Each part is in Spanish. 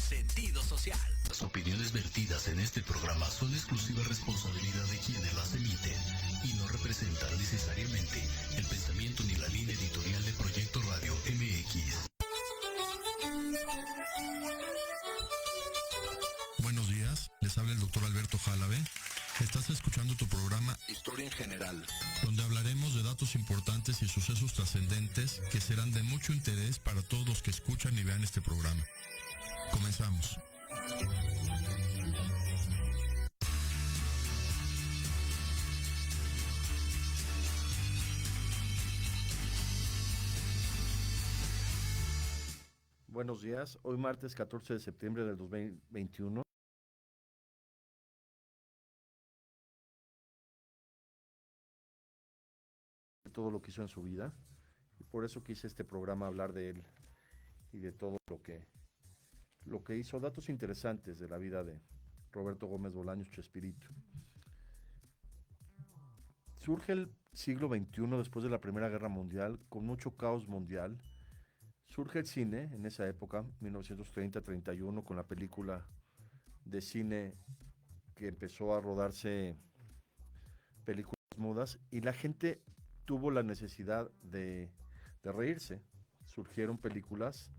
sentido social. Las opiniones vertidas en este programa son exclusiva responsabilidad de quienes las emiten y no representan necesariamente el pensamiento ni la línea editorial de Proyecto Radio MX. Buenos días, les habla el doctor Alberto Jálave. Estás escuchando tu programa Historia en General, donde hablaremos de datos importantes y sucesos trascendentes que serán de mucho interés para todos los que escuchan y vean este programa. Comenzamos. Buenos días, hoy martes 14 de septiembre del 2021. Todo lo que hizo en su vida, y por eso quise este programa hablar de él y de todo lo que hizo, datos interesantes de la vida de Roberto Gómez Bolaños Chespirito. Surge el siglo XXI después de la Primera Guerra Mundial, con mucho caos mundial. Surge el cine en esa época, 1930-31, con la película de cine que empezó a rodarse películas mudas, y la gente tuvo la necesidad de reírse. Surgieron películas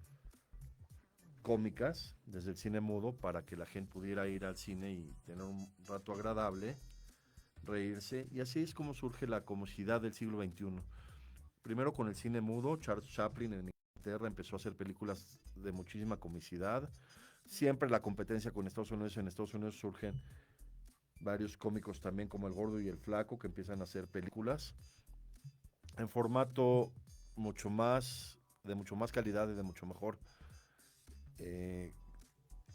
cómicas desde el cine mudo para que la gente pudiera ir al cine y tener un rato agradable, reírse, y así es como surge la comicidad del siglo XXI. Primero con el cine mudo, Charles Chaplin en Inglaterra empezó a hacer películas de muchísima comicidad, siempre la competencia con Estados Unidos. En Estados Unidos surgen varios cómicos también como El Gordo y el Flaco, que empiezan a hacer películas en formato de mucho más calidad y de mucho mejor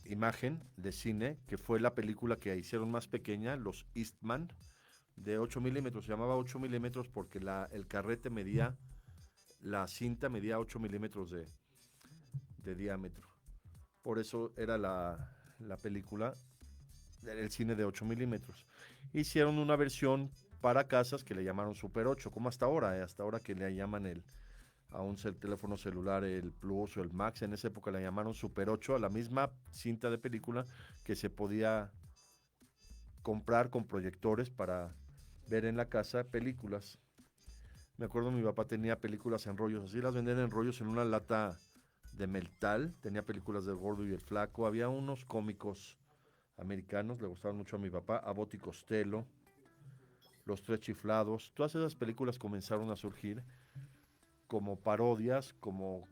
imagen de cine, que fue la película que hicieron más pequeña, Los Eastman, de 8 milímetros. Se llamaba 8 milímetros porque el carrete medía, la cinta medía 8 milímetros de diámetro. Por eso era la película, el cine de 8 milímetros. Hicieron una versión para casas que le llamaron Super 8, como hasta ahora que le llaman a un teléfono celular el Plus o el Max. En esa época le llamaron Super 8 a la misma cinta de película que se podía comprar con proyectores para ver en la casa películas. Me acuerdo, mi papá tenía películas en rollos, así las vendían en rollos en una lata de metal. Tenía películas del Gordo y el Flaco. Había unos cómicos americanos, le gustaban mucho a mi papá, Abbott y Costello, Los Tres Chiflados. Todas esas películas comenzaron a surgir como parodias, como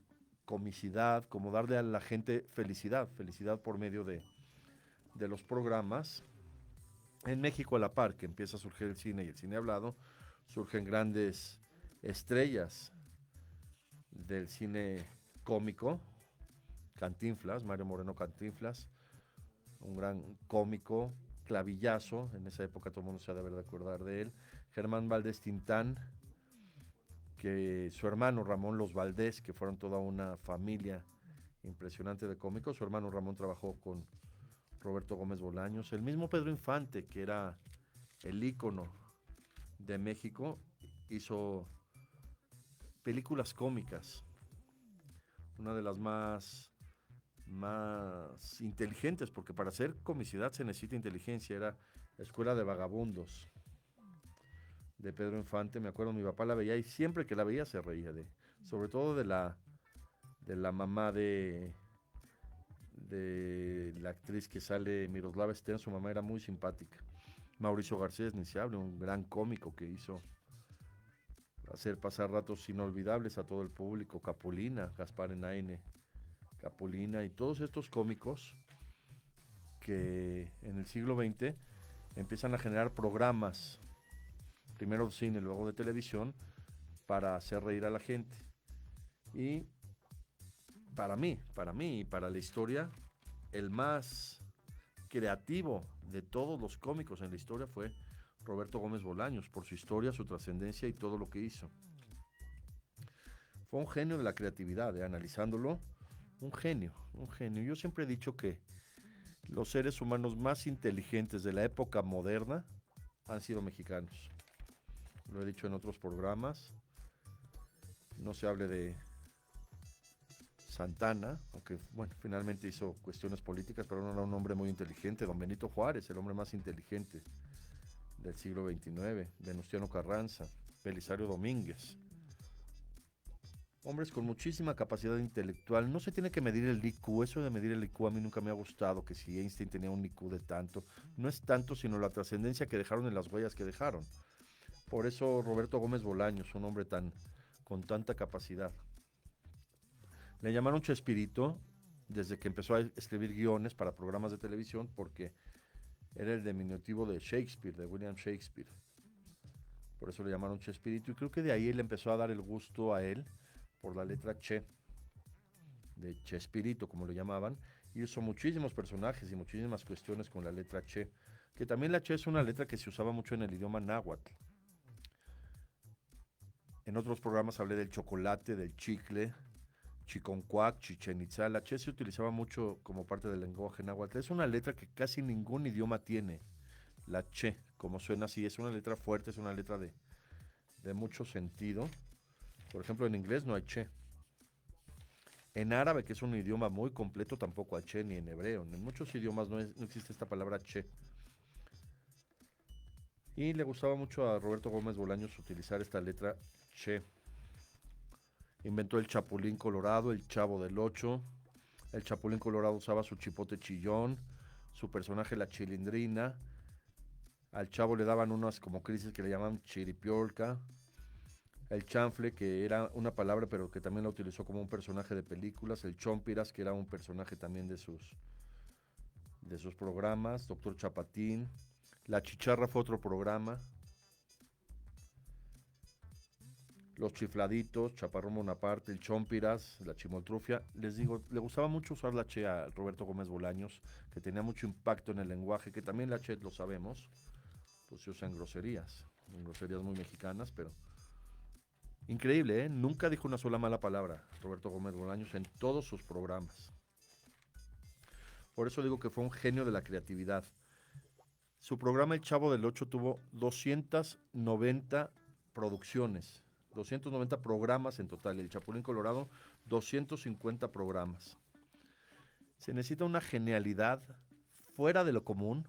comicidad, como darle a la gente felicidad por medio de los programas. En México, a la par que empieza a surgir el cine y el cine hablado, surgen grandes estrellas del cine cómico. Cantinflas, Mario Moreno Cantinflas, un gran cómico, clavillazo, en esa época todo el mundo se ha de haber de acordar de él. Germán Valdés Tintán, que su hermano Ramón Los Valdés, que fueron toda una familia impresionante de cómicos. Su hermano Ramón trabajó con Roberto Gómez Bolaños. El mismo Pedro Infante, que era el ícono de México, hizo películas cómicas. Una de las más inteligentes, porque para hacer comicidad se necesita inteligencia, era Escuela de Vagabundos, de Pedro Infante. Me acuerdo, mi papá la veía y siempre que la veía se reía, sobre todo de la mamá de la actriz que sale, Miroslava Stern. Su mamá era muy simpática. Mauricio Garcés, ni se habla, un gran cómico que hizo hacer pasar ratos inolvidables a todo el público. Capulina, Gaspar Enaine, Capulina y todos estos cómicos que en el siglo XX empiezan a generar programas, primero de cine, luego de televisión, para hacer reír a la gente. Y para mí y para la historia, el más creativo de todos los cómicos en la historia fue Roberto Gómez Bolaños, por su historia, su trascendencia y todo lo que hizo. Fue un genio de la creatividad, analizándolo, un genio. Yo siempre he dicho que los seres humanos más inteligentes de la época moderna han sido mexicanos. Lo he dicho en otros programas. No se hable de Santana, aunque bueno, finalmente hizo cuestiones políticas, pero no era un hombre muy inteligente. Don Benito Juárez, el hombre más inteligente del siglo XIX, Venustiano Carranza, Belisario Domínguez. Hombres con muchísima capacidad intelectual. No se tiene que medir el IQ. Eso de medir el IQ a mí nunca me ha gustado, que si Einstein tenía un IQ de tanto. No es tanto, sino la trascendencia que dejaron en las huellas que dejaron. Por eso Roberto Gómez Bolaños, un hombre con tanta capacidad. Le llamaron Chespirito desde que empezó a escribir guiones para programas de televisión, porque era el diminutivo de Shakespeare, de William Shakespeare. Por eso le llamaron Chespirito, y creo que de ahí él empezó a dar el gusto a él por la letra Che, de Chespirito, como lo llamaban, y hizo muchísimos personajes y muchísimas cuestiones con la letra Che, que también la Che es una letra que se usaba mucho en el idioma náhuatl. En otros programas hablé del chocolate, del chicle, Chiconcuac, Chichen Itzá. La Che se utilizaba mucho como parte del lenguaje náhuatl. Es una letra que casi ningún idioma tiene, la Che, como suena así. Es una letra fuerte, es una letra de mucho sentido. Por ejemplo, en inglés no hay Che. En árabe, que es un idioma muy completo, tampoco hay Che, ni en hebreo. En muchos idiomas no existe esta palabra Che. Y le gustaba mucho a Roberto Gómez Bolaños utilizar esta letra Che. Inventó el Chapulín Colorado, el Chavo del Ocho. El Chapulín Colorado usaba su chipote chillón, su personaje la Chilindrina. Al Chavo le daban unas como crisis que le llamaban chiripiolca. El chanfle, que era una palabra, pero que también la utilizó como un personaje de películas. El Chompiras, que era un personaje también de sus programas. Doctor Chapatín. La Chicharra fue otro programa. Los Chifladitos, Chaparrón Bonaparte, el Chompiras, la Chimoltrufia. Les digo, le gustaba mucho usar la Che a Roberto Gómez Bolaños, que tenía mucho impacto en el lenguaje, que también la Che, lo sabemos, pues se usa en groserías muy mexicanas, pero increíble, ¿eh? Nunca dijo una sola mala palabra Roberto Gómez Bolaños en todos sus programas. Por eso digo que fue un genio de la creatividad. Su programa El Chavo del Ocho tuvo 290 producciones, 290 programas en total. El Chapulín Colorado, 250 programas. Se necesita una genialidad fuera de lo común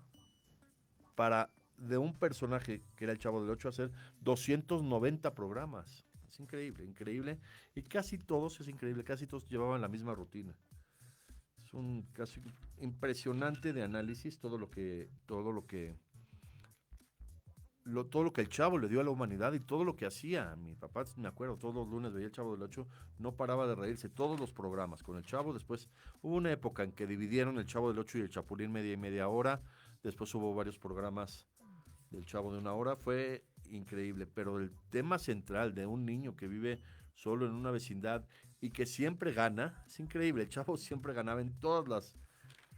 para de un personaje que era el Chavo del Ocho hacer 290 programas. Es increíble, increíble. Y casi todos llevaban la misma rutina. Es un caso impresionante de análisis todo lo que el Chavo le dio a la humanidad y todo lo que hacía. Mi papá, me acuerdo, todos los lunes veía el Chavo del Ocho, no paraba de reírse, todos los programas con el Chavo. Después hubo una época en que dividieron el Chavo del Ocho y el Chapulín media y media hora. Después hubo varios programas del Chavo de una hora. Fue increíble, pero el tema central de un niño que vive solo en una vecindad y que siempre gana, es increíble. El Chavo siempre ganaba en todas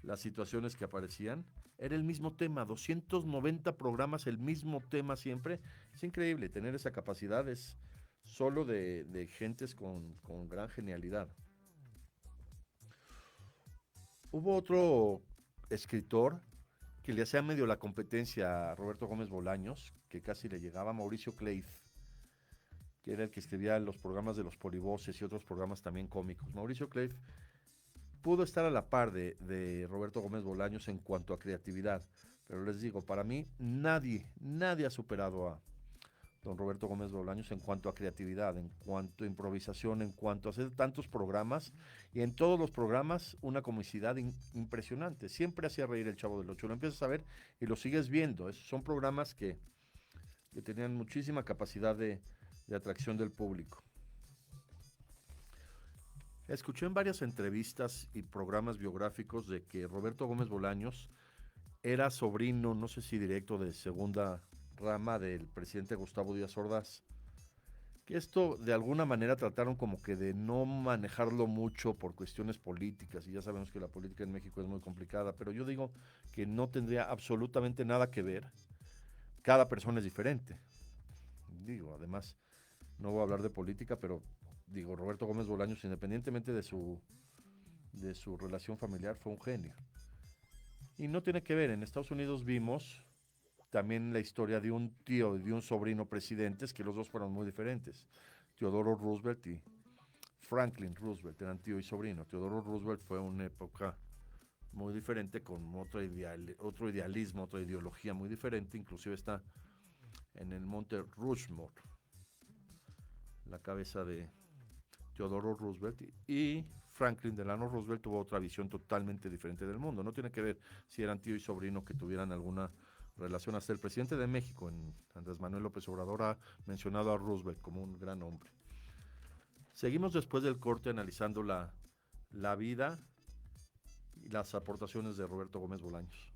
las situaciones que aparecían. Era el mismo tema, 290 programas, el mismo tema siempre. Es increíble, tener esa capacidad es solo de gentes con gran genialidad. Hubo otro escritor que le hacía medio la competencia a Roberto Gómez Bolaños, que casi le llegaba, Mauricio Cleif, que era el que escribía los programas de los Polivoces y otros programas también cómicos. Mauricio Cleif pudo estar a la par de Roberto Gómez Bolaños en cuanto a creatividad, pero les digo, para mí nadie ha superado a don Roberto Gómez Bolaños en cuanto a creatividad, en cuanto a improvisación, en cuanto a hacer tantos programas, y en todos los programas una comicidad impresionante. Siempre hacía reír el Chavo del Ocho, lo empiezas a ver y lo sigues viendo. Son programas que tenían muchísima capacidad de atracción del público. Escuché en varias entrevistas y programas biográficos de que Roberto Gómez Bolaños era sobrino, no sé si directo, de segunda rama del presidente Gustavo Díaz Ordaz. Que esto de alguna manera trataron como que de no manejarlo mucho por cuestiones políticas, y ya sabemos que la política en México es muy complicada, pero yo digo que no tendría absolutamente nada que ver. Cada persona es diferente. Digo, además, no voy a hablar de política, pero digo, Roberto Gómez Bolaños, independientemente de su relación familiar, fue un genio. Y no tiene que ver, en Estados Unidos vimos también la historia de un tío y de un sobrino presidentes, que los dos fueron muy diferentes, Teodoro Roosevelt y Franklin Roosevelt, eran tío y sobrino. Teodoro Roosevelt fue una época muy diferente, con otro idealismo, otra ideología muy diferente, inclusive está en el monte Rushmore, la cabeza de Teodoro Roosevelt, y Franklin Delano Roosevelt tuvo otra visión totalmente diferente del mundo. No tiene que ver si eran tío y sobrino que tuvieran alguna relación. Hasta el presidente de México, Andrés Manuel López Obrador, ha mencionado a Roosevelt como un gran hombre. Seguimos después del corte analizando la vida y las aportaciones de Roberto Gómez Bolaños.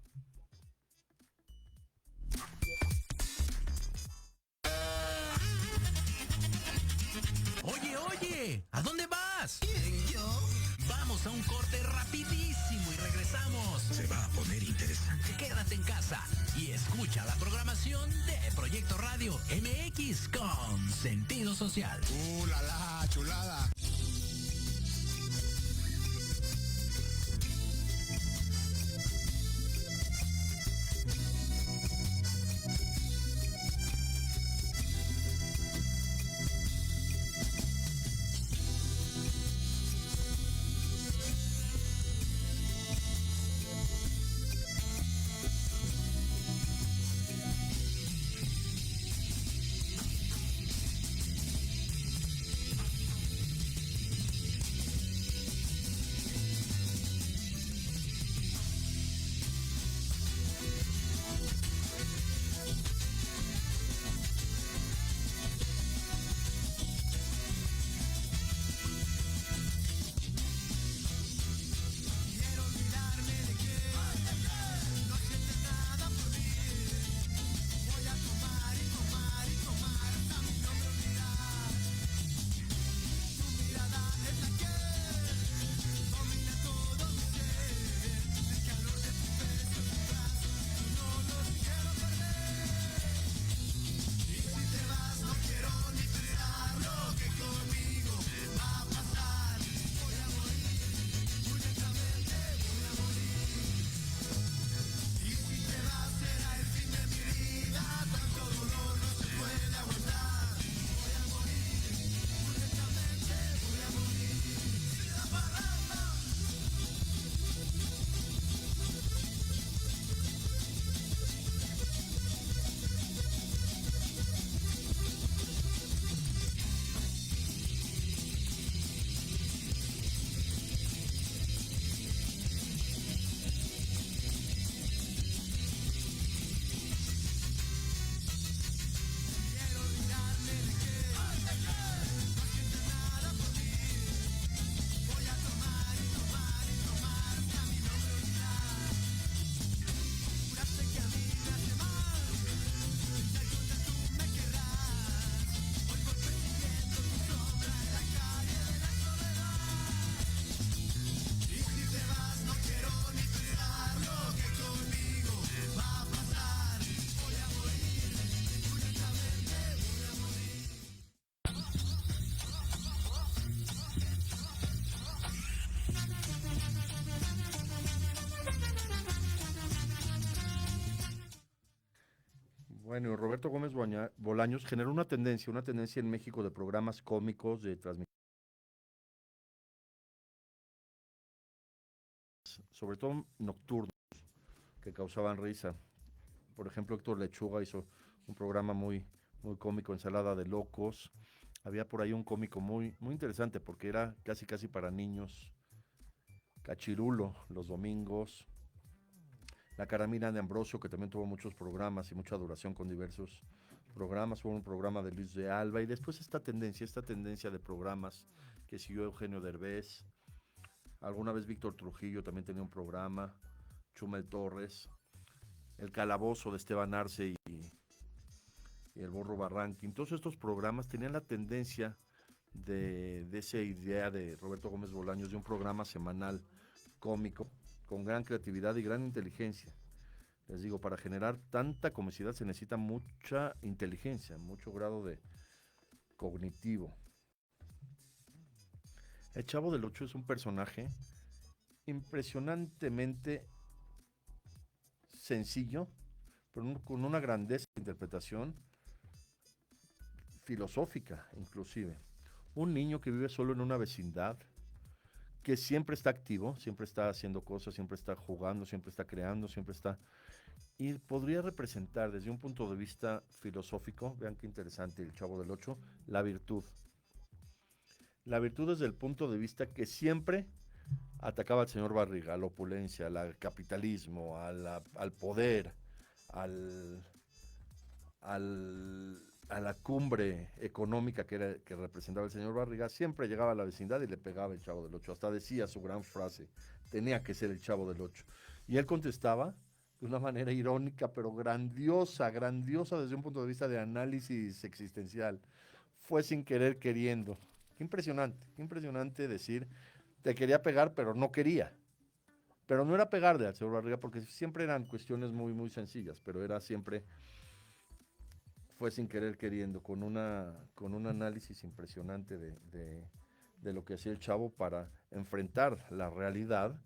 Oye, ¿a dónde vas? ¿Quién, yo? Vamos a un corte rapidísimo y regresamos. Se va a poner interesante. Quédate en casa y escucha la programación de Proyecto Radio MX con sentido social. La chulada! Bueno, Roberto Gómez Bolaños generó una tendencia en México de programas cómicos, de transmisión, sobre todo nocturnos, que causaban risa. Por ejemplo, Héctor Lechuga hizo un programa muy cómico, Ensalada de Locos. Había por ahí un cómico muy interesante porque era casi para niños. Cachirulo, los domingos. La Caramina de Ambrosio, que también tuvo muchos programas y mucha duración con diversos programas. Hubo un programa de Luis de Alba y después esta tendencia de programas que siguió Eugenio Derbez. Alguna vez Víctor Trujillo también tenía un programa. Chumel Torres. El Calabozo de Esteban Arce y el Burro Barranquín. Todos estos programas tenían la tendencia de esa idea de Roberto Gómez Bolaños de un programa semanal cómico con gran creatividad y gran inteligencia. Les digo, para generar tanta comicidad se necesita mucha inteligencia, mucho grado de cognitivo. El Chavo del Ocho es un personaje impresionantemente sencillo, pero con una grandeza de interpretación filosófica, inclusive. un niño que vive solo en una vecindad, que siempre está activo, siempre está haciendo cosas, siempre está jugando, siempre está creando, siempre está... Y podría representar desde un punto de vista filosófico, vean qué interesante el Chavo del Ocho, la virtud. La virtud desde el punto de vista que siempre atacaba al señor Barriga, a la opulencia, al capitalismo, al poder, al, a la cumbre económica que representaba el señor Barriga, siempre llegaba a la vecindad y le pegaba el Chavo del Ocho. Hasta decía su gran frase, tenía que ser el Chavo del Ocho. Y él contestaba de una manera irónica, pero grandiosa, grandiosa desde un punto de vista de análisis existencial. Fue sin querer queriendo. Qué impresionante decir, te quería pegar, pero no quería. Pero no era pegarle al señor Barriga, porque siempre eran cuestiones muy, muy sencillas, pero era siempre, fue sin querer queriendo, con un análisis impresionante de lo que hacía el Chavo para enfrentar la realidad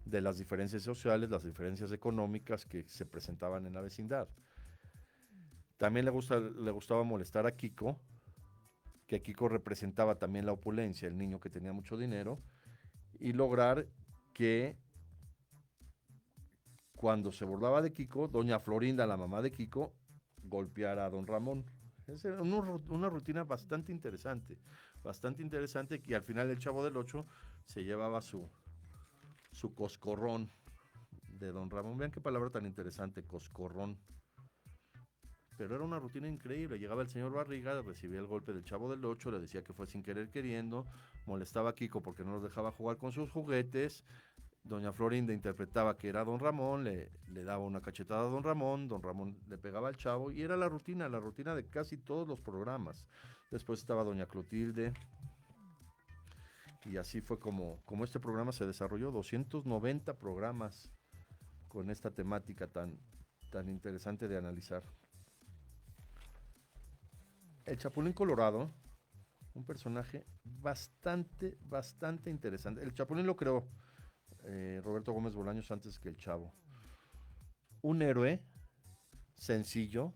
de las diferencias sociales, las diferencias económicas que se presentaban en la vecindad. También le gustaba molestar a Kiko, que Kiko representaba también la opulencia, el niño que tenía mucho dinero, y lograr que cuando se burlaba de Kiko, doña Florinda, la mamá de Kiko, golpeara a don Ramón. Esa era una rutina bastante interesante que al final el Chavo del Ocho se llevaba su coscorrón de don Ramón. Vean qué palabra tan interesante, coscorrón. Pero era una rutina increíble. Llegaba el señor Barriga, recibía el golpe del Chavo del Ocho, le decía que fue sin querer queriendo, molestaba a Kiko porque no los dejaba jugar con sus juguetes. Doña Florinda interpretaba que era don Ramón, le daba una cachetada a don Ramón le pegaba al Chavo, y era la rutina de casi todos los programas. Después estaba doña Clotilde, y así fue como este programa se desarrolló, 290 programas con esta temática tan interesante de analizar. El Chapulín Colorado, un personaje bastante interesante. El Chapulín lo creó Roberto Gómez Bolaños antes que el Chavo. Un héroe sencillo,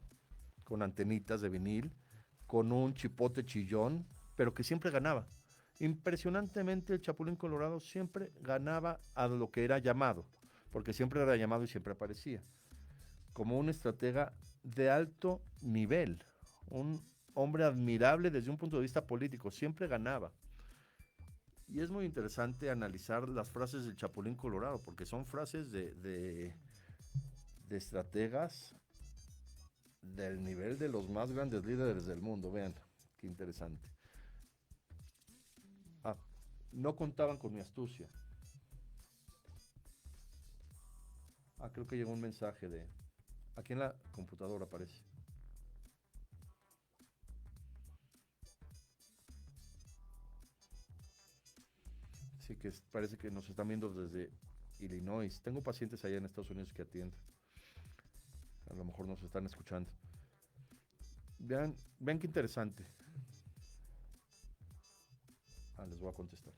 con antenitas de vinil, con un chipote chillón, pero que siempre ganaba. Impresionantemente el Chapulín Colorado siempre ganaba a lo que era llamado, porque siempre era llamado y siempre aparecía. Como un estratega de alto nivel, un hombre admirable desde un punto de vista político, siempre ganaba. Y es muy interesante analizar las frases del Chapulín Colorado, porque son frases de estrategas del nivel de los más grandes líderes del mundo. Vean, qué interesante. No contaban con mi astucia. Creo que llegó un mensaje de... Aquí en la computadora aparece. Sí, que parece que nos están viendo desde Illinois. Tengo pacientes allá en Estados Unidos que atienden. A lo mejor nos están escuchando. Vean qué interesante. Les voy a contestar.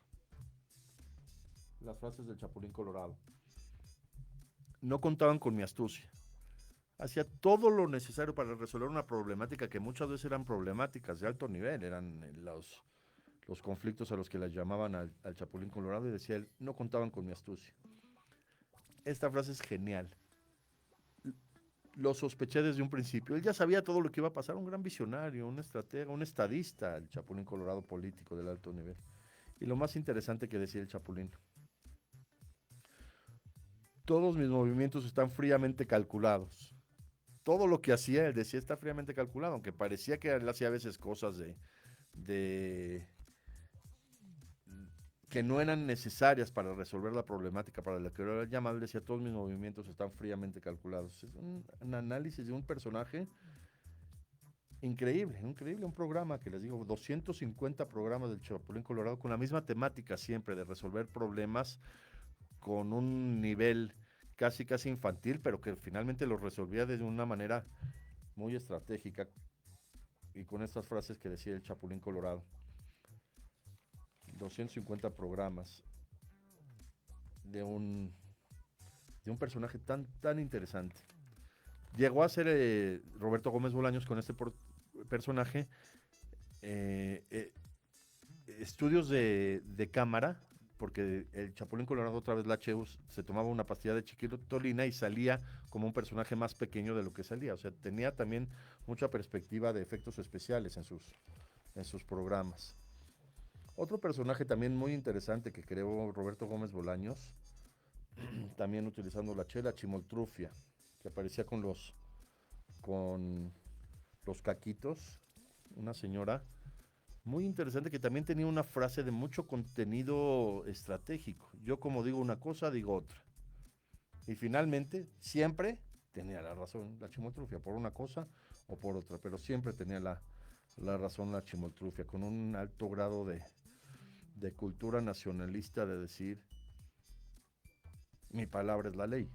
Las frases del Chapulín Colorado. No contaban con mi astucia. Hacía todo lo necesario para resolver una problemática que muchas veces eran problemáticas de alto nivel. Eran los conflictos a los que las llamaban al Chapulín Colorado, y decía él, no contaban con mi astucia. Esta frase es genial. Lo sospeché desde un principio. Él ya sabía todo lo que iba a pasar, un gran visionario, un estratega, un estadista, el Chapulín Colorado político del alto nivel. Y lo más interesante que decía el Chapulín: todos mis movimientos están fríamente calculados. Todo lo que hacía, él decía, está fríamente calculado, aunque parecía que él hacía a veces cosas que no eran necesarias para resolver la problemática para la que era llamado. Él decía, todos mis movimientos están fríamente calculados. Es un análisis de un personaje increíble, un programa que les digo, 250 programas del Chapulín Colorado con la misma temática siempre, de resolver problemas con un nivel casi infantil, pero que finalmente lo resolvía de una manera muy estratégica, y con estas frases que decía el Chapulín Colorado. 250 programas de un personaje tan interesante. Llegó a ser Roberto Gómez Bolaños con este personaje estudios de cámara, porque el Chapulín Colorado, otra vez la Cheus, se tomaba una pastilla de chiquitolina y salía como un personaje más pequeño de lo que salía. O sea, tenía también mucha perspectiva de efectos especiales en sus programas. Otro personaje también muy interesante que creó Roberto Gómez Bolaños, también utilizando la chela, Chimoltrufia, que aparecía con los caquitos, una señora muy interesante que también tenía una frase de mucho contenido estratégico. Yo como digo una cosa, digo otra. Y finalmente, siempre tenía la razón la Chimoltrufia, por una cosa o por otra, pero siempre tenía la razón la Chimoltrufia, con un alto grado de cultura nacionalista, de decir, mi palabra es la ley,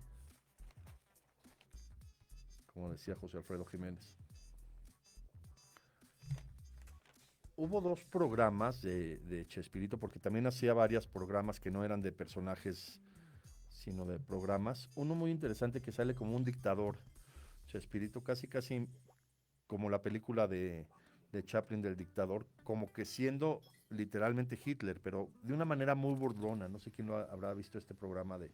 como decía José Alfredo Jiménez. Hubo dos programas de Chespirito, porque también hacía varios programas que no eran de personajes, sino de programas. Uno muy interesante que sale como un dictador, Chespirito, casi como la película de Chaplin del dictador, como que siendo literalmente Hitler, pero de una manera muy burlona. No sé quién habrá visto este programa de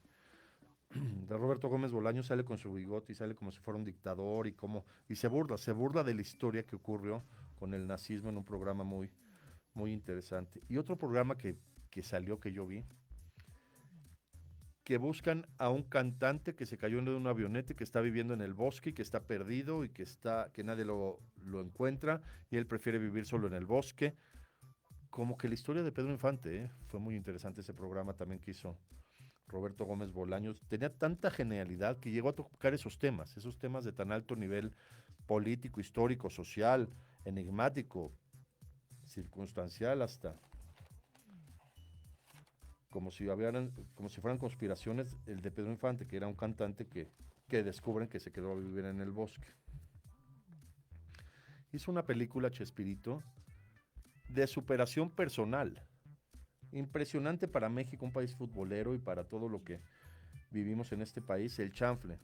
Roberto Gómez Bolaños. Sale con su bigote y sale como si fuera un dictador y se burla de la historia que ocurrió con el nazismo en un programa muy, muy interesante. Y otro programa que salió, que yo vi, que buscan a un cantante que se cayó en un avioneta, que está viviendo en el bosque, que está perdido y que nadie lo encuentra, y él prefiere vivir solo en el bosque. Como que la historia de Pedro Infante, fue muy interesante ese programa también que hizo Roberto Gómez Bolaños. Tenía tanta genialidad que llegó a tocar esos temas de tan alto nivel político, histórico, social, enigmático, circunstancial, hasta como si fueran conspiraciones. El de Pedro Infante, que era un cantante que descubren que se quedó a vivir en el bosque. Hizo una película, Chespirito, de superación personal. Impresionante para México, un país futbolero, y para todo lo que vivimos en este país. El Chanfle,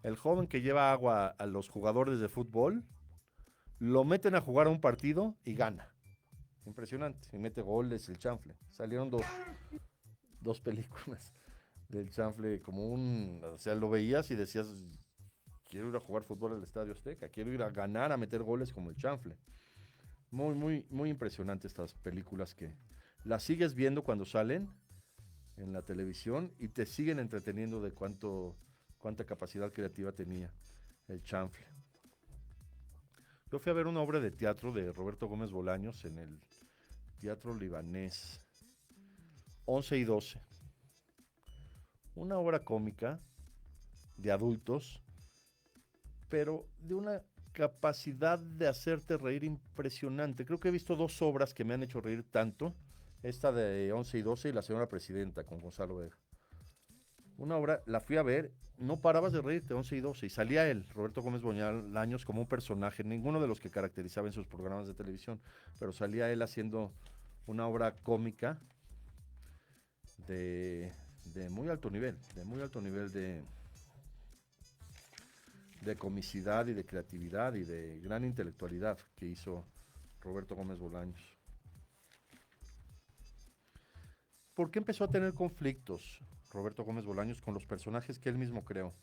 el joven que lleva agua a los jugadores de fútbol, lo meten a jugar a un partido y gana. Impresionante, y mete goles. El Chanfle. Salieron dos películas del Chanfle, o sea, lo veías y decías, quiero ir a jugar fútbol al Estadio Azteca, quiero ir a ganar, a meter goles como el Chanfle. Muy, muy, muy impresionante estas películas, que las sigues viendo cuando salen en la televisión y te siguen entreteniendo de cuánta capacidad creativa tenía el Chanfle. Yo fui a ver una obra de teatro de Roberto Gómez Bolaños en el Teatro Libanés, 11 y 12. Una obra cómica de adultos, pero de una capacidad de hacerte reír impresionante. Creo que he visto dos obras que me han hecho reír tanto, esta de 11 y 12 y La Señora Presidenta, con Gonzalo Vega. Una obra, la fui a ver, no parabas de reírte, 11 y 12, y salía él, Roberto Gómez Bolaños, como un personaje, ninguno de los que caracterizaba en sus programas de televisión, pero salía él haciendo una obra cómica de muy alto nivel, de comicidad y de creatividad y de gran intelectualidad que hizo Roberto Gómez Bolaños. ¿Por qué empezó a tener conflictos Roberto Gómez Bolaños con los personajes que él mismo creó?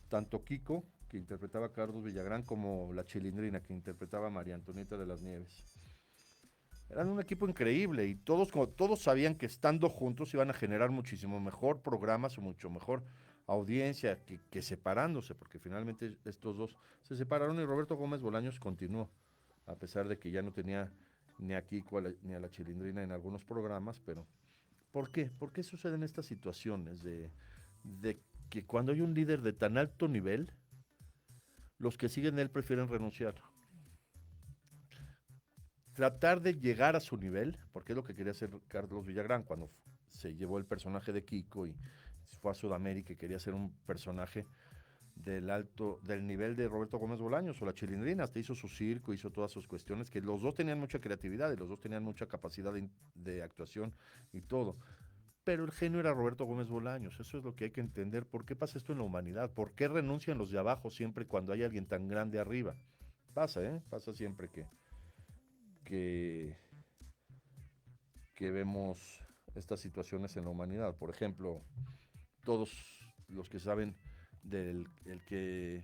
Tanto Kiko, que interpretaba a Carlos Villagrán, como la Chilindrina, que interpretaba a María Antonieta de las Nieves. Eran un equipo increíble y todos sabían que estando juntos iban a generar muchísimo mejor programas o mucho mejor audiencia que separándose, porque finalmente estos dos se separaron y Roberto Gómez Bolaños continuó, a pesar de que ya no tenía ni a Kiko ni a la Chilindrina en algunos programas. Pero ¿por qué? ¿Por qué suceden estas situaciones de que cuando hay un líder de tan alto nivel, los que siguen a él prefieren renunciar? Tratar de llegar a su nivel, porque es lo que quería hacer Carlos Villagrán cuando se llevó el personaje de Kiko y fue a Sudamérica y quería ser un personaje del nivel de Roberto Gómez Bolaños o la Chilindrina. Hasta hizo su circo, hizo todas sus cuestiones, que los dos tenían mucha creatividad y los dos tenían mucha capacidad de actuación y todo. Pero el genio era Roberto Gómez Bolaños. Eso es lo que hay que entender. ¿Por qué pasa esto en la humanidad? ¿Por qué renuncian los de abajo siempre cuando hay alguien tan grande arriba? Pasa siempre que que vemos estas situaciones en la humanidad. Por ejemplo, todos los que saben el que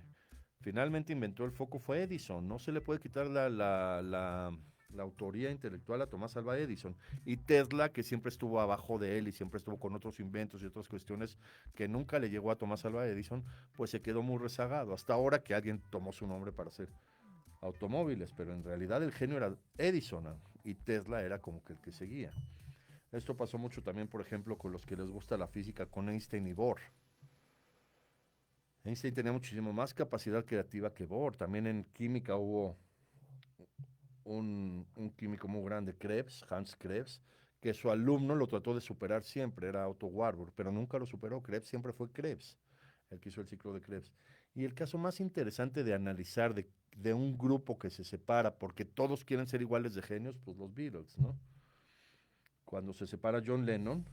finalmente inventó el foco fue Edison. No se le puede quitar la autoría intelectual a Tomás Alva Edison. Y Tesla, que siempre estuvo abajo de él y siempre estuvo con otros inventos y otras cuestiones que nunca le llegó a Tomás Alva Edison, pues se quedó muy rezagado. Hasta ahora que alguien tomó su nombre para hacer automóviles, pero en realidad el genio era Edison, y Tesla era como que el que seguía. Esto pasó mucho también, por ejemplo, con los que les gusta la física, con Einstein y Bohr. Einstein tenía muchísimo más capacidad creativa que Bohr. También en química hubo un químico muy grande, Krebs, Hans Krebs, que su alumno lo trató de superar siempre, era Otto Warburg, pero nunca lo superó. Krebs siempre fue Krebs, el que hizo el ciclo de Krebs. Y el caso más interesante de analizar de un grupo que se separa porque todos quieren ser iguales de genios, pues los Beatles, ¿no? Cuando se separa John Lennon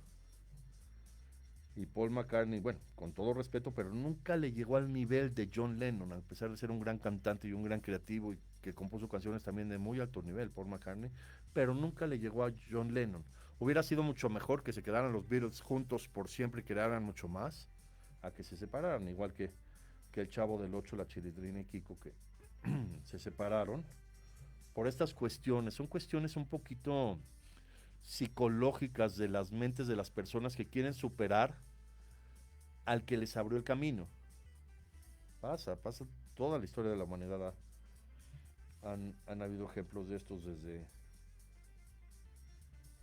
y Paul McCartney, bueno, con todo respeto, pero nunca le llegó al nivel de John Lennon, a pesar de ser un gran cantante y un gran creativo y que compuso canciones también de muy alto nivel, Paul McCartney, pero nunca le llegó a John Lennon. Hubiera sido mucho mejor que se quedaran los Beatles juntos por siempre y crearan mucho más, a que se separaran, igual que el Chavo del Ocho, la Chilindrina y Kiko, que se separaron por estas cuestiones. Son cuestiones un poquito psicológicas de las mentes de las personas que quieren superar al que les abrió el camino. Pasa toda la historia de la humanidad. Han habido ejemplos de estos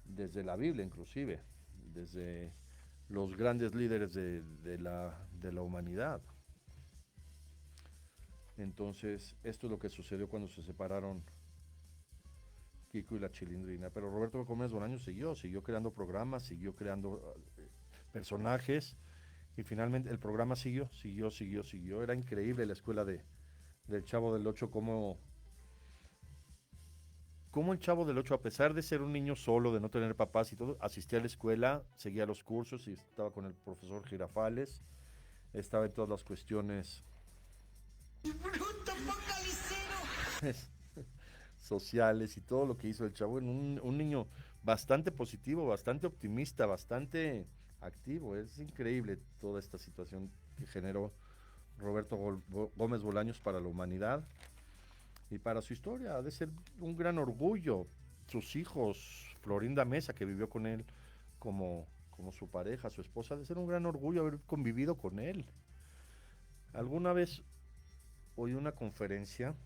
desde la Biblia, inclusive, desde los grandes líderes de la humanidad. Entonces, esto es lo que sucedió cuando se separaron Kiko y la Chilindrina. Pero Roberto Gómez Bolaños siguió creando programas, siguió creando personajes, y finalmente el programa siguió. Era increíble la escuela del Chavo del Ocho, cómo el Chavo del Ocho, a pesar de ser un niño solo, de no tener papás y todo, asistía a la escuela, seguía los cursos y estaba con el profesor Girafales, estaba en todas las cuestiones sociales y todo lo que hizo el Chavo. Un niño bastante positivo, bastante optimista, bastante activo. Es increíble toda esta situación que generó Roberto Gómez Bolaños para la humanidad y para su historia. Ha de ser un gran orgullo. Sus hijos, Florinda Mesa, que vivió con él como su pareja, su esposa, ha de ser un gran orgullo haber convivido con él. Alguna vez oí una conferencia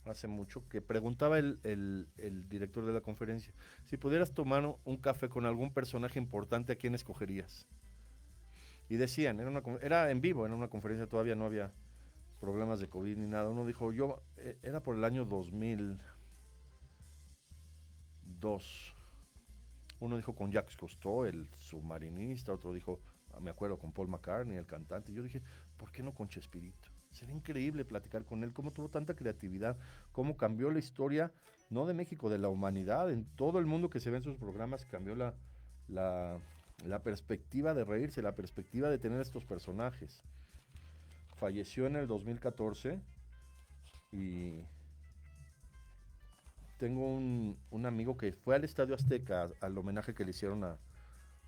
hace mucho que preguntaba el director de la conferencia: si pudieras tomar un café con algún personaje importante, ¿a quién escogerías? Y decían, era en vivo, era una conferencia, todavía no había problemas de COVID ni nada. Uno dijo, era por el año 2002. Uno dijo con Jacques Cousteau, el submarinista. Otro dijo, me acuerdo, con Paul McCartney, el cantante. Yo dije, ¿por qué no con Chespirito? Sería increíble platicar con él, cómo tuvo tanta creatividad, cómo cambió la historia, no de México, de la humanidad. En todo el mundo que se ve en sus programas cambió la perspectiva de reírse, la perspectiva de tener estos personajes. Falleció en el 2014 y tengo un amigo que fue al Estadio Azteca al homenaje que le hicieron a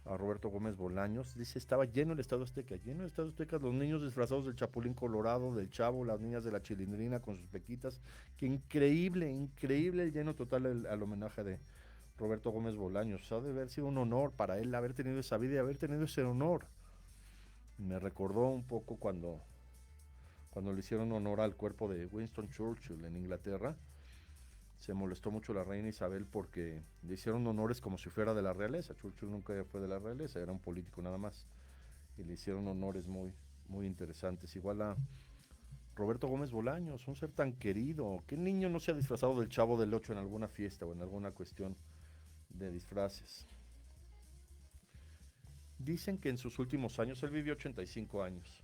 Roberto Gómez Bolaños. Dice, estaba lleno el Estadio Azteca, los niños disfrazados del Chapulín Colorado, del Chavo, las niñas de la Chilindrina con sus pequitas. Que increíble el lleno total al homenaje de Roberto Gómez Bolaños. Ha de haber sido un honor para él haber tenido esa vida y haber tenido ese honor. Me recordó un poco cuando le hicieron honor al cuerpo de Winston Churchill en Inglaterra. Se molestó mucho la reina Isabel porque le hicieron honores como si fuera de la realeza. Churchill nunca fue de la realeza, era un político nada más. Y le hicieron honores muy, muy interesantes. Igual a Roberto Gómez Bolaños, un ser tan querido. ¿Qué niño no se ha disfrazado del Chavo del Ocho en alguna fiesta o en alguna cuestión de disfraces? Dicen que en sus últimos años, él vivió 85 años,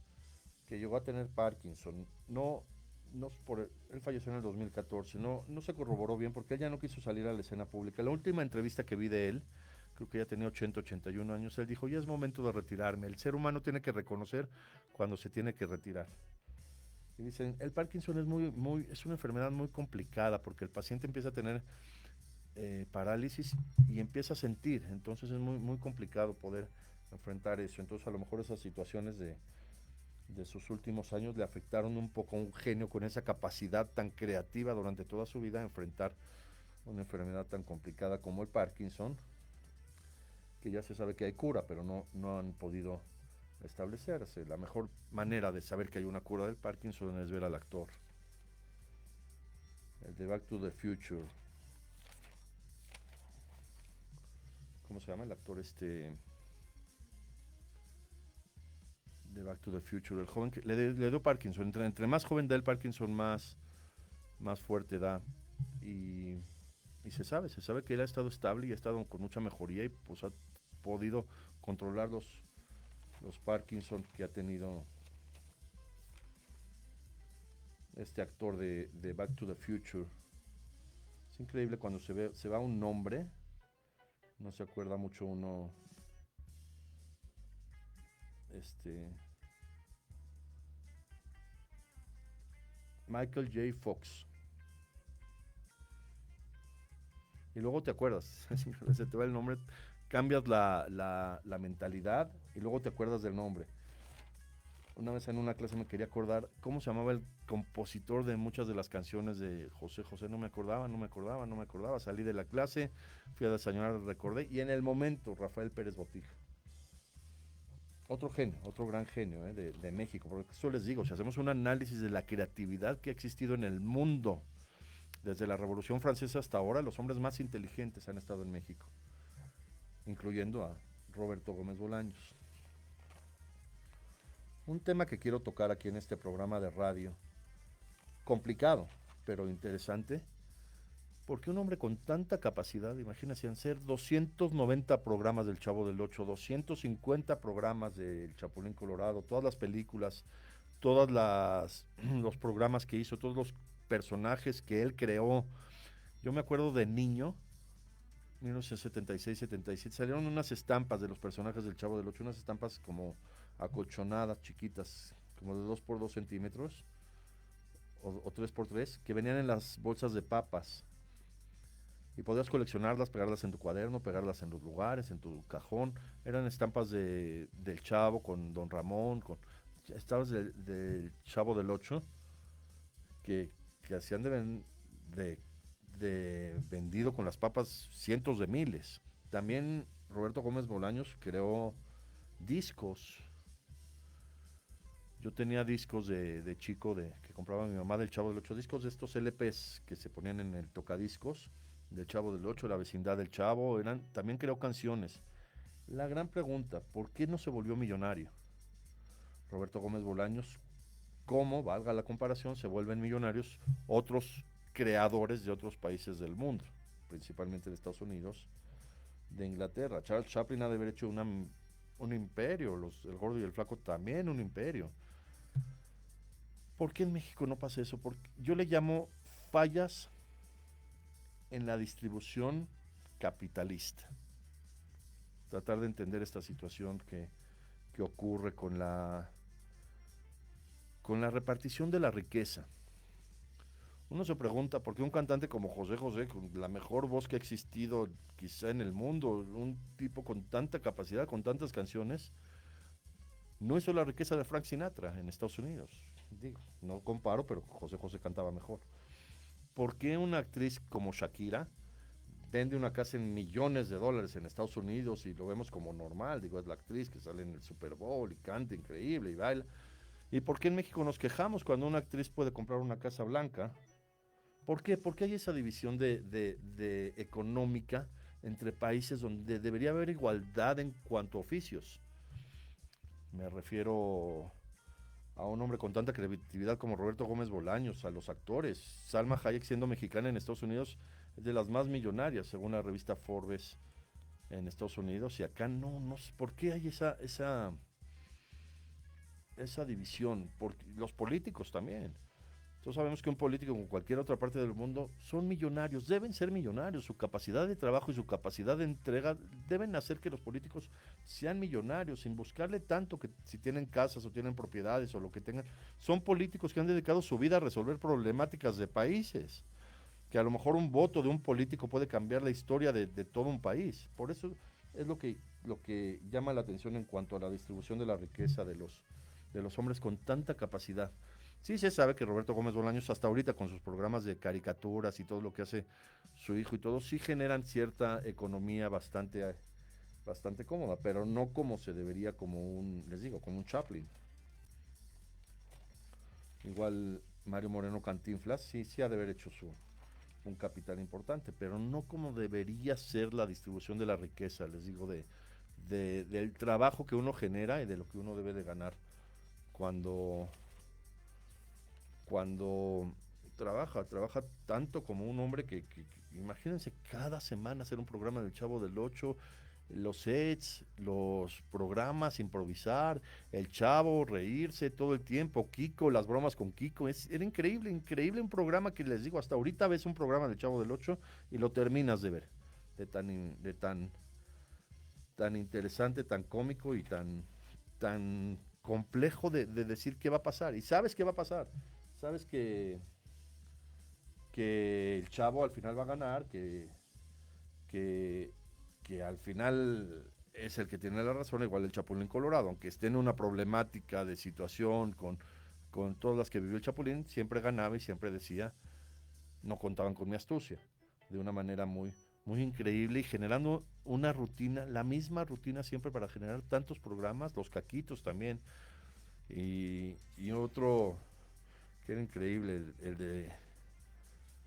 que llegó a tener Parkinson. Él falleció en el 2014, no se corroboró bien porque él ya no quiso salir a la escena pública. La última entrevista que vi de él, creo que ya tenía 81 años, él dijo, ya es momento de retirarme. El ser humano tiene que reconocer cuando se tiene que retirar. Y dicen, el Parkinson es una enfermedad muy complicada porque el paciente empieza a tener parálisis y empieza a sentir. Entonces es muy, muy complicado poder enfrentar eso. Entonces a lo mejor esas situaciones de sus últimos años le afectaron un poco a un genio con esa capacidad tan creativa durante toda su vida a enfrentar una enfermedad tan complicada como el Parkinson, que ya se sabe que hay cura, pero no han podido establecerse. La mejor manera de saber que hay una cura del Parkinson es ver al actor. El de Back to the Future. ¿Cómo se llama el actor de Back to the Future? El joven que le dio Parkinson. Entre más joven da el Parkinson, más fuerte da. Y se sabe que él ha estado estable y ha estado con mucha mejoría y pues ha podido controlar los Parkinson que ha tenido este actor de Back to the Future. Es increíble cuando se va un nombre, no se acuerda mucho uno, Michael J. Fox. Y luego te acuerdas, se te va el nombre, cambias la mentalidad y luego te acuerdas del nombre. Una vez en una clase me quería acordar cómo se llamaba el compositor de muchas de las canciones de José José, no me acordaba, salí de la clase, fui a desayunar, recordé, y en el momento Rafael Pérez Botija. Otro genio, otro gran genio de México, porque eso les digo, si hacemos un análisis de la creatividad que ha existido en el mundo, desde la Revolución Francesa hasta ahora, los hombres más inteligentes han estado en México, incluyendo a Roberto Gómez Bolaños. Un tema que quiero tocar aquí en este programa de radio, complicado, pero interesante, porque un hombre con tanta capacidad, imagínense, hacer 290 programas del Chavo del Ocho, 250 programas del Chapulín Colorado, todas las películas, todos los programas que hizo, todos los personajes que él creó. Yo me acuerdo de niño, 1976, 77, salieron unas estampas de los personajes del Chavo del Ocho, unas estampas como acolchonadas, chiquitas, como de 2 por 2 centímetros o 3 por 3, que venían en las bolsas de papas y podías coleccionarlas, pegarlas en tu cuaderno, pegarlas en los lugares, en tu cajón. Eran estampas del Chavo con Don Ramón, con estampas del Chavo del Ocho que hacían de vendido con las papas cientos de miles. También Roberto Gómez Bolaños creó discos. Yo tenía discos de chico que compraba mi mamá del Chavo del Ocho, discos de estos LPs que se ponían en el tocadiscos del Chavo del Ocho, La Vecindad del Chavo, también creó canciones. La gran pregunta, ¿por qué no se volvió millonario? Roberto Gómez Bolaños, ¿cómo, valga la comparación, se vuelven millonarios otros creadores de otros países del mundo, principalmente de Estados Unidos, de Inglaterra? Charles Chaplin ha de haber hecho un imperio, el Gordo y el Flaco también un imperio. ¿Por qué en México no pasa eso? Porque yo le llamo fallas en la distribución capitalista. Tratar de entender esta situación que ocurre con la repartición de la riqueza. Uno se pregunta por qué un cantante como José José, con la mejor voz que ha existido quizá en el mundo, un tipo con tanta capacidad, con tantas canciones, no hizo la riqueza de Frank Sinatra en Estados Unidos. Digo, no comparo, pero José José cantaba mejor. ¿Por qué una actriz como Shakira vende una casa en millones de dólares en Estados Unidos y lo vemos como normal? Digo, es la actriz que sale en el Super Bowl y canta increíble y baila. ¿Y por qué en México nos quejamos cuando una actriz puede comprar una casa blanca? ¿Por qué? Porque hay esa división de económica entre países donde debería haber igualdad en cuanto a oficios. Me refiero a un hombre con tanta creatividad como Roberto Gómez Bolaños, a los actores. Salma Hayek, siendo mexicana en Estados Unidos, es de las más millonarias, según la revista Forbes en Estados Unidos, y acá no sé por qué hay esa división. Los políticos también. Todos sabemos que un político en cualquier otra parte del mundo son millonarios, deben ser millonarios, su capacidad de trabajo y su capacidad de entrega deben hacer que los políticos sean millonarios, sin buscarle tanto que si tienen casas o tienen propiedades o lo que tengan. Son políticos que han dedicado su vida a resolver problemáticas de países, que a lo mejor un voto de un político puede cambiar la historia de todo un país. Por eso es lo que llama la atención en cuanto a la distribución de la riqueza de los hombres con tanta capacidad. Sí se sabe que Roberto Gómez Bolaños hasta ahorita con sus programas de caricaturas y todo lo que hace su hijo y todo, sí generan cierta economía bastante cómoda, pero no como se debería, les digo, como un Chaplin. Igual Mario Moreno Cantinflas, sí ha de haber hecho un capital importante, pero no como debería ser la distribución de la riqueza, les digo, del trabajo que uno genera y de lo que uno debe de ganar cuando trabaja tanto como un hombre que imagínense cada semana hacer un programa del Chavo del Ocho, los sets, los programas, improvisar, el Chavo, reírse todo el tiempo, Kiko, las bromas con Kiko, era increíble un programa que les digo, hasta ahorita ves un programa del Chavo del Ocho y lo terminas de ver, tan interesante, tan cómico y tan complejo de decir qué va a pasar. Y sabes qué va a pasar. Sabes que el Chavo al final va a ganar, que al final es el que tiene la razón, igual el Chapulín Colorado, aunque esté en una problemática de situación con todas las que vivió el Chapulín, siempre ganaba y siempre decía, no contaban con mi astucia, de una manera muy increíble y generando una rutina, la misma rutina siempre para generar tantos programas, los caquitos también, y otro que era increíble, el de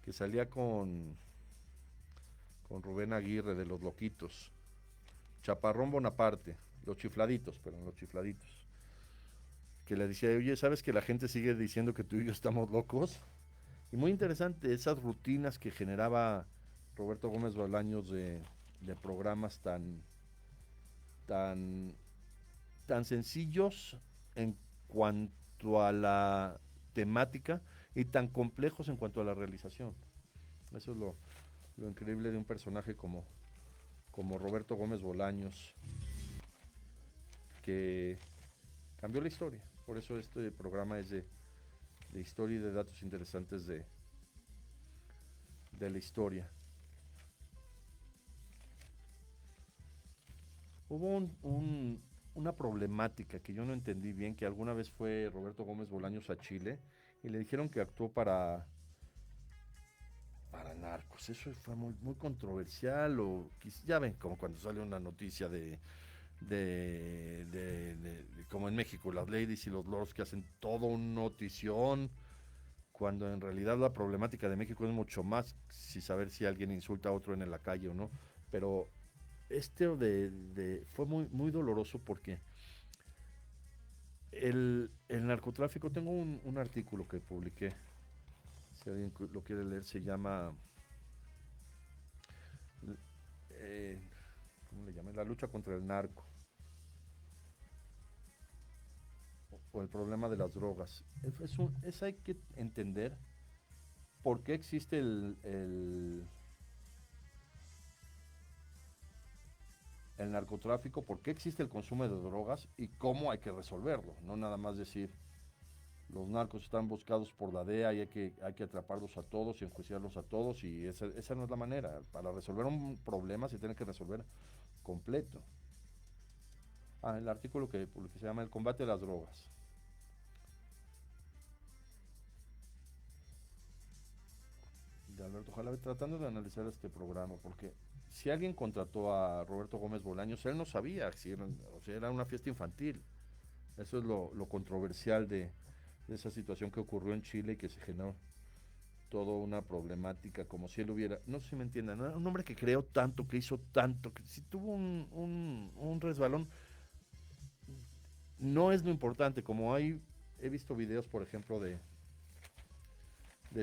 que salía con Rubén Aguirre de Los Loquitos, Chaparrón Bonaparte, los chifladitos, que le decía, oye, ¿sabes que la gente sigue diciendo que tú y yo estamos locos? Y muy interesante esas rutinas que generaba Roberto Gómez Bolaños de programas tan, tan sencillos en cuanto a la temática y tan complejos en cuanto a la realización. Eso es lo increíble de un personaje como Roberto Gómez Bolaños, que cambió la historia. Por eso este programa es de historia y de datos interesantes de la historia. Hubo una problemática que yo no entendí bien, que alguna vez fue Roberto Gómez Bolaños a Chile y le dijeron que actuó para narcos. Eso fue muy controversial, ya ven, como cuando sale una noticia de como en México, las ladies y los lords que hacen todo un notición, cuando en realidad la problemática de México es mucho más si saber si alguien insulta a otro en la calle o no, pero fue muy doloroso porque el narcotráfico, tengo un artículo que publiqué, si alguien lo quiere leer, se llama ¿cómo le llaman? La lucha contra el narco o el problema de las drogas. Hay que entender por qué existe el narcotráfico, por qué existe el consumo de drogas y cómo hay que resolverlo. No nada más decir, los narcos están buscados por la DEA y hay que atraparlos a todos y enjuiciarlos a todos, y esa no es la manera. Para resolver un problema se tiene que resolver completo. El artículo que se llama El combate a las drogas. De Alberto Jalave, tratando de analizar este programa, porque si alguien contrató a Roberto Gómez Bolaños, él no sabía si era una fiesta infantil. Eso es lo controversial de esa situación que ocurrió en Chile y que se generó toda una problemática, como si él hubiera, no sé si me entiendan, ¿no? Un hombre que creó tanto, que hizo tanto, que si tuvo un resbalón, no es lo importante. He visto videos, por ejemplo, de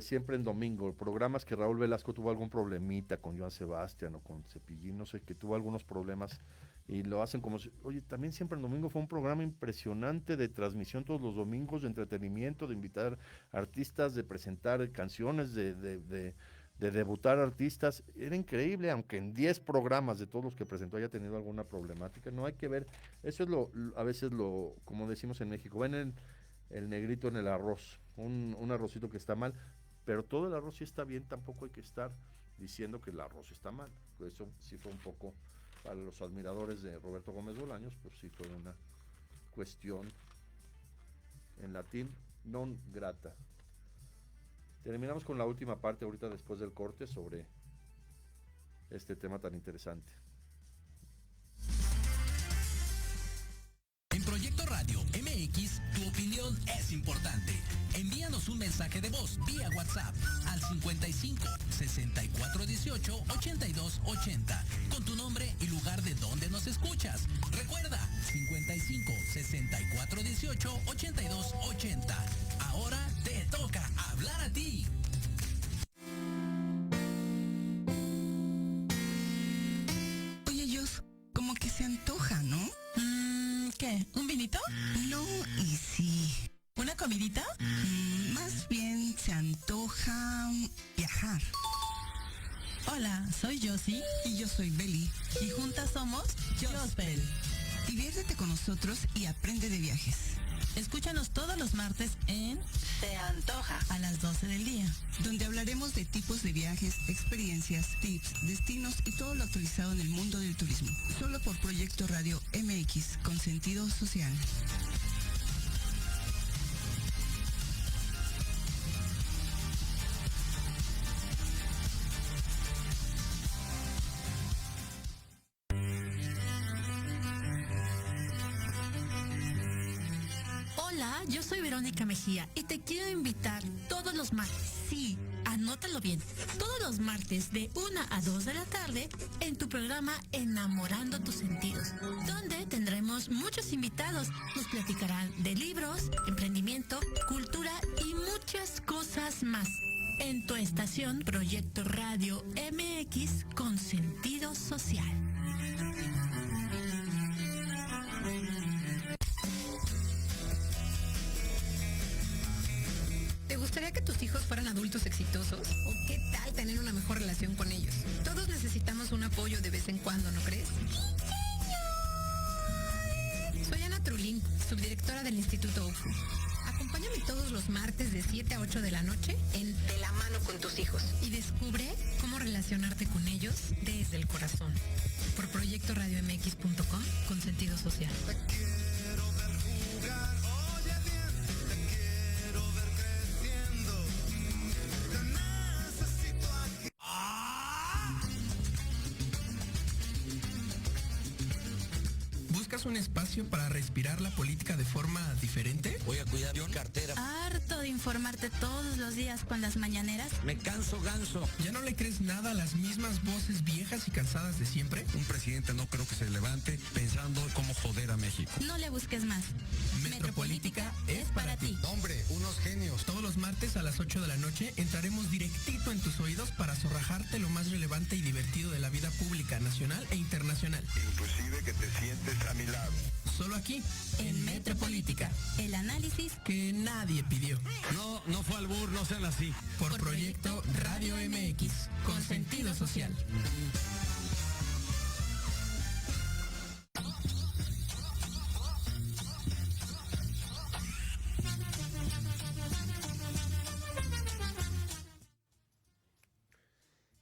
Siempre en Domingo, programas que Raúl Velasco tuvo algún problemita con Joan Sebastián o con Cepillín, no sé, que tuvo algunos problemas y lo hacen como si, oye, también Siempre en Domingo fue un programa impresionante de transmisión todos los domingos, de entretenimiento, de invitar artistas, de presentar canciones, de debutar artistas. Era increíble, aunque en 10 programas de todos los que presentó haya tenido alguna problemática. No hay que ver, eso es a veces como decimos en México, ven el negrito en el arroz, un arrocito que está mal, Pero todo el arroz sí está bien, tampoco hay que estar diciendo que el arroz está mal. Eso sí fue un poco, para los admiradores de Roberto Gómez Bolaños, pues sí fue una cuestión en latín non grata. Terminamos con la última parte ahorita después del corte sobre este tema tan interesante. En Proyecto Radio MX, tu opinión es importante. Envíanos un mensaje de voz vía WhatsApp al 55 64 18 82 80 con tu nombre y lugar de donde nos escuchas. Recuerda, 55 64 18 82 80. Ahora te toca hablar a ti. Oye, Jos, como que se antoja, ¿no? ¿Qué? ¿Un vinito? No, y sí. ¿Una comidita? Más bien se antoja viajar. Hola, soy Josie Y yo soy Beli. y juntas somos Jospel. Diviértete con nosotros y aprende de viajes. Escúchanos todos los martes en Se antoja. a las 12 del día. Donde hablaremos de tipos de viajes, experiencias, tips, destinos y todo lo actualizado en el mundo del turismo. Solo por Proyecto Radio MX, con sentido social. Hola, yo soy Verónica Mejía y te quiero invitar todos los martes, sí, anótalo bien, todos los martes de 1 a 2 de la tarde en tu programa Enamorando tus sentidos, donde tendremos muchos invitados. Nos platicarán de libros, emprendimiento, cultura y muchas cosas más. En tu estación Proyecto Radio MX con sentido social. ¿Te gustaría que tus hijos fueran adultos exitosos? ¿O qué tal tener una mejor relación con ellos? Todos necesitamos un apoyo de vez en cuando, ¿no crees? Soy Ana Trulín, subdirectora del Instituto UFU. Acompáñame todos los martes de 7 a 8 de la noche en De la mano con tus hijos y descubre cómo relacionarte con ellos desde el corazón. Por proyectoradiomx.com con sentido social. ¿Buscas un espacio para respirar la política de forma diferente? Voy a cuidar mi cartera. Harto de informarte todos los días con las mañaneras. Me canso ganso. ¿Ya no le crees nada a las mismas voces viejas y cansadas de siempre? Un presidente no creo que se levante pensando cómo joder a México. No le busques más. Metropolítica es para ti. Hombre, unos genios. Todos los martes a las 8 de la noche entraremos directito en tus oídos para zorrajarte lo más relevante y divertido de la vida pública nacional e internacional. Inclusive que te sientes a mi lado. Solo aquí, en Metropolítica, El análisis que nadie pidió. No fue albur, no sean así. Por Proyecto Radio MX, con sentido social.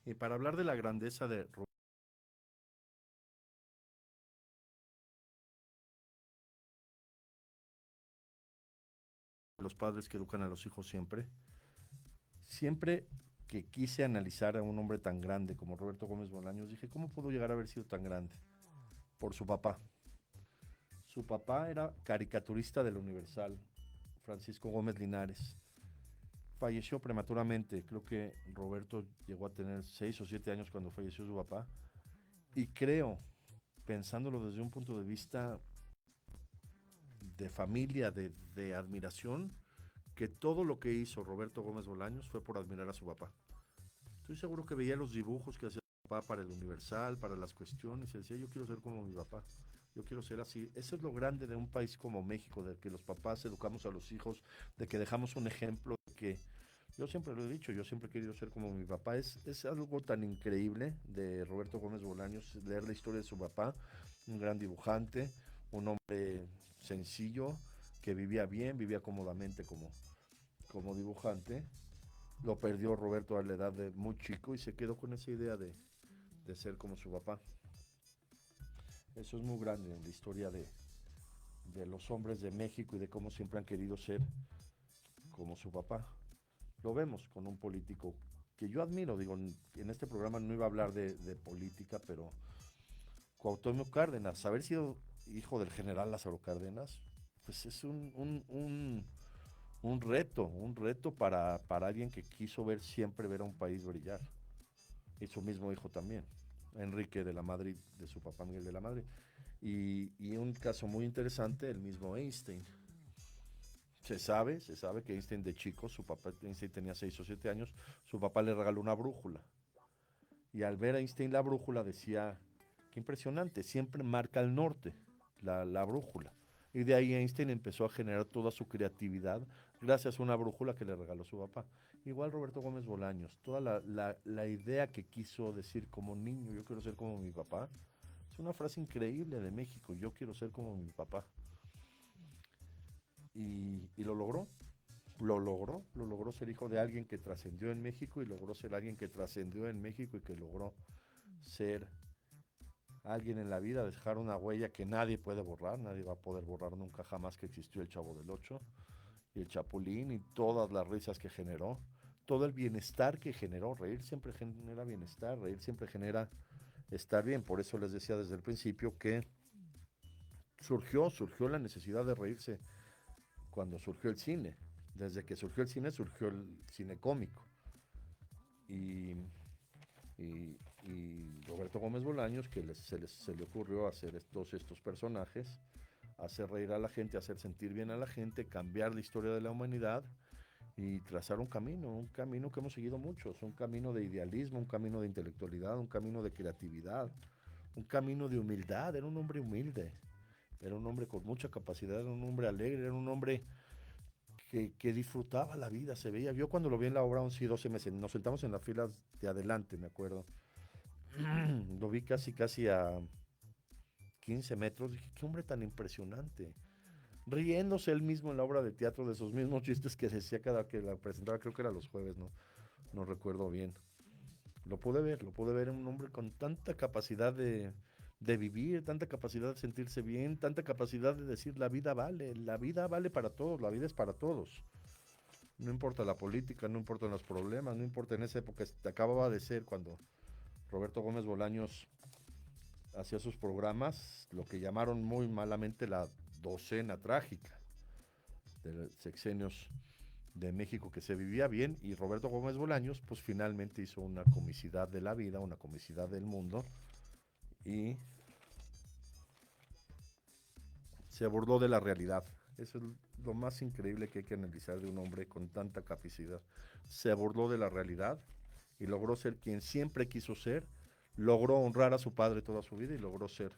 Y para hablar de la grandeza de los padres que educan a los hijos siempre que quise analizar a un hombre tan grande como Roberto Gómez Bolaños, dije, ¿cómo pudo llegar a haber sido tan grande? Por su papá. Su papá era caricaturista del Universal, Francisco Gómez Linares. Falleció prematuramente, creo que Roberto llegó a tener 6 o 7 años cuando falleció su papá. Y creo, pensándolo desde un punto de vista de familia, de admiración, que todo lo que hizo Roberto Gómez Bolaños fue por admirar a su papá. Estoy seguro que veía los dibujos que hacía su papá para el Universal, para las cuestiones, y decía, yo quiero ser como mi papá, yo quiero ser así. Eso es lo grande de un país como México, de que los papás educamos a los hijos, de que dejamos un ejemplo, de que yo siempre lo he dicho, yo siempre he querido ser como mi papá. Es algo tan increíble de Roberto Gómez Bolaños, leer la historia de su papá, un gran dibujante, un hombre sencillo, que vivía bien, vivía cómodamente como dibujante, Lo perdió Roberto a la edad de muy chico y se quedó con esa idea de ser como su papá. Eso es muy grande en la historia de los hombres de México y de cómo siempre han querido ser como su papá. Lo vemos con un político que yo admiro, digo, en este programa no iba a hablar de política, pero Cuauhtémoc Cárdenas, haber sido hijo del general Lázaro Cárdenas, pues es un reto para alguien que quiso siempre ver a un país brillar. Y su mismo hijo también, Enrique de la Madrid, de su papá Miguel de la Madrid. Y un caso muy interesante, el mismo Einstein. Se sabe que Einstein de chico, Einstein tenía 6 o 7 años, su papá le regaló una brújula. Y al ver a Einstein la brújula decía, qué impresionante, siempre marca el norte, la brújula. Y de ahí Einstein empezó a generar toda su creatividad gracias a una brújula que le regaló su papá. Igual Roberto Gómez Bolaños, toda la idea que quiso decir como niño, yo quiero ser como mi papá, es una frase increíble de México, yo quiero ser como mi papá. Y lo logró, logró ser hijo de alguien que trascendió en México y logró ser alguien que trascendió en México y que logró ser alguien en la vida, dejar una huella que nadie puede borrar, nadie va a poder borrar nunca jamás que existió el Chavo del Ocho y el Chapulín y todas las risas que generó, todo el bienestar que generó. Reír siempre genera bienestar, reír siempre genera estar bien. Por eso les decía desde el principio que surgió la necesidad de reírse cuando surgió el cine. Desde que surgió el cine cine cómico. Y Roberto Gómez Bolaños, que se le ocurrió hacer estos personajes, hacer reír a la gente, hacer sentir bien a la gente, cambiar la historia de la humanidad y trazar un camino que hemos seguido muchos, un camino de idealismo, un camino de intelectualidad, un camino de creatividad, un camino de humildad. Era un hombre humilde, era un hombre con mucha capacidad, era un hombre alegre, era un hombre que disfrutaba la vida, se veía. Yo cuando lo vi en la obra 11 y 12 meses, nos sentamos en las filas de adelante, me acuerdo. Lo vi casi a 15 metros, dije, qué hombre tan impresionante. Riéndose él mismo en la obra de teatro de esos mismos chistes que decía cada que la presentaba, creo que era los jueves, no recuerdo bien. Lo pude ver, un hombre con tanta capacidad de vivir, tanta capacidad de sentirse bien, tanta capacidad de decir la vida vale para todos, la vida es para todos. No importa la política, no importan los problemas, no importa en esa época, acababa de ser cuando Roberto Gómez Bolaños hacía sus programas, lo que llamaron muy malamente la docena trágica de los sexenios de México, que se vivía bien, y Roberto Gómez Bolaños pues finalmente hizo una comicidad de la vida, una comicidad del mundo, y se burló de la realidad. Eso es lo más increíble que hay que analizar de un hombre con tanta capacidad. Se burló de la realidad y logró ser quien siempre quiso ser, logró honrar a su padre toda su vida y logró ser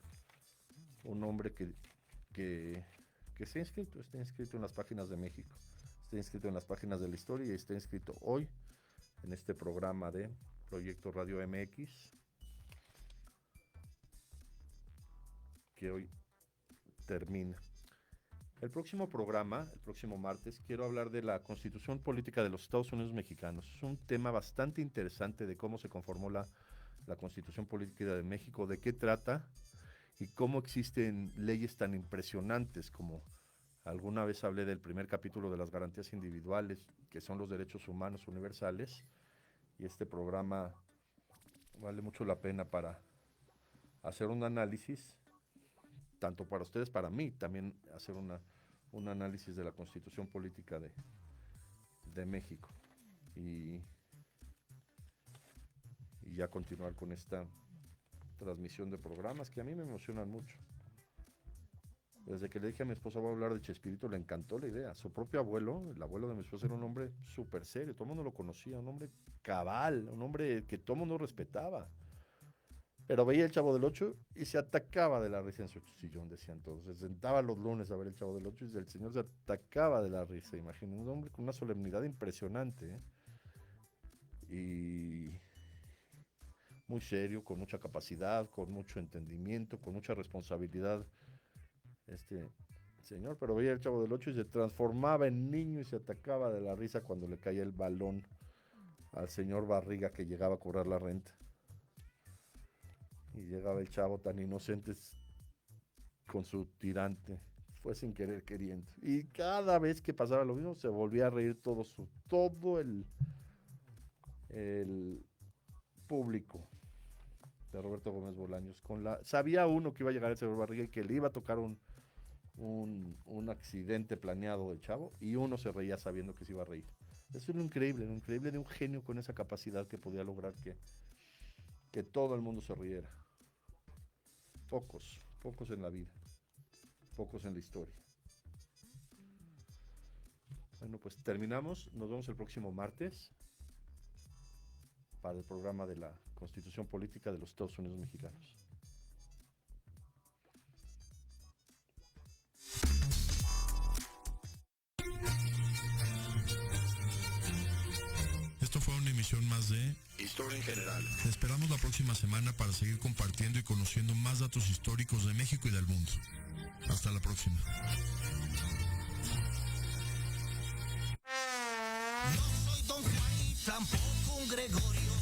un hombre que está inscrito en las páginas de México, está inscrito en las páginas de la historia y está inscrito hoy en este programa de Proyecto Radio MX, que hoy termina. El próximo programa, el próximo martes, quiero hablar de la Constitución Política de los Estados Unidos Mexicanos. Es un tema bastante interesante de cómo se conformó la Constitución Política de México, de qué trata y cómo existen leyes tan impresionantes como alguna vez hablé del primer capítulo de las garantías individuales, que son los derechos humanos universales, y este programa vale mucho la pena para hacer un análisis, tanto para ustedes, para mí, también hacer un análisis de la Constitución Política de México y ya continuar con esta transmisión de programas que a mí me emocionan mucho. Desde que le dije a mi esposa voy a hablar de Chespirito, le encantó la idea. Su propio abuelo, el abuelo de mi esposa, era un hombre súper serio, todo el mundo lo conocía, un hombre cabal, un hombre que todo el mundo respetaba. Pero veía el Chavo del Ocho y se atacaba de la risa en su sillón, decían todos. Se sentaba los lunes a ver el Chavo del Ocho y el señor se atacaba de la risa. Imagínense, un hombre con una solemnidad impresionante, ¿eh? Y muy serio, con mucha capacidad, con mucho entendimiento, con mucha responsabilidad. Señor, pero veía el Chavo del Ocho y se transformaba en niño y se atacaba de la risa cuando le caía el balón al señor Barriga que llegaba a cobrar la renta. Y llegaba el chavo tan inocente con su tirante. Fue sin querer queriendo. Y cada vez que pasaba lo mismo, se volvía a reír todo el público de Roberto Gómez Bolaños. Sabía uno que iba a llegar el señor Barriga y que le iba a tocar un accidente planeado del chavo, y uno se reía sabiendo que se iba a reír. Eso es lo increíble de un genio con esa capacidad que podía lograr que todo el mundo se riera. Pocos en la vida, pocos en la historia. Bueno, pues terminamos, nos vemos el próximo martes para el programa de la Constitución Política de los Estados Unidos Mexicanos. Esto fue una emisión más de Historia en General. Te esperamos la próxima semana para seguir compartiendo y conociendo más datos históricos de México y del mundo. Hasta la próxima. No soy Don Juan y tampoco un Gregorio.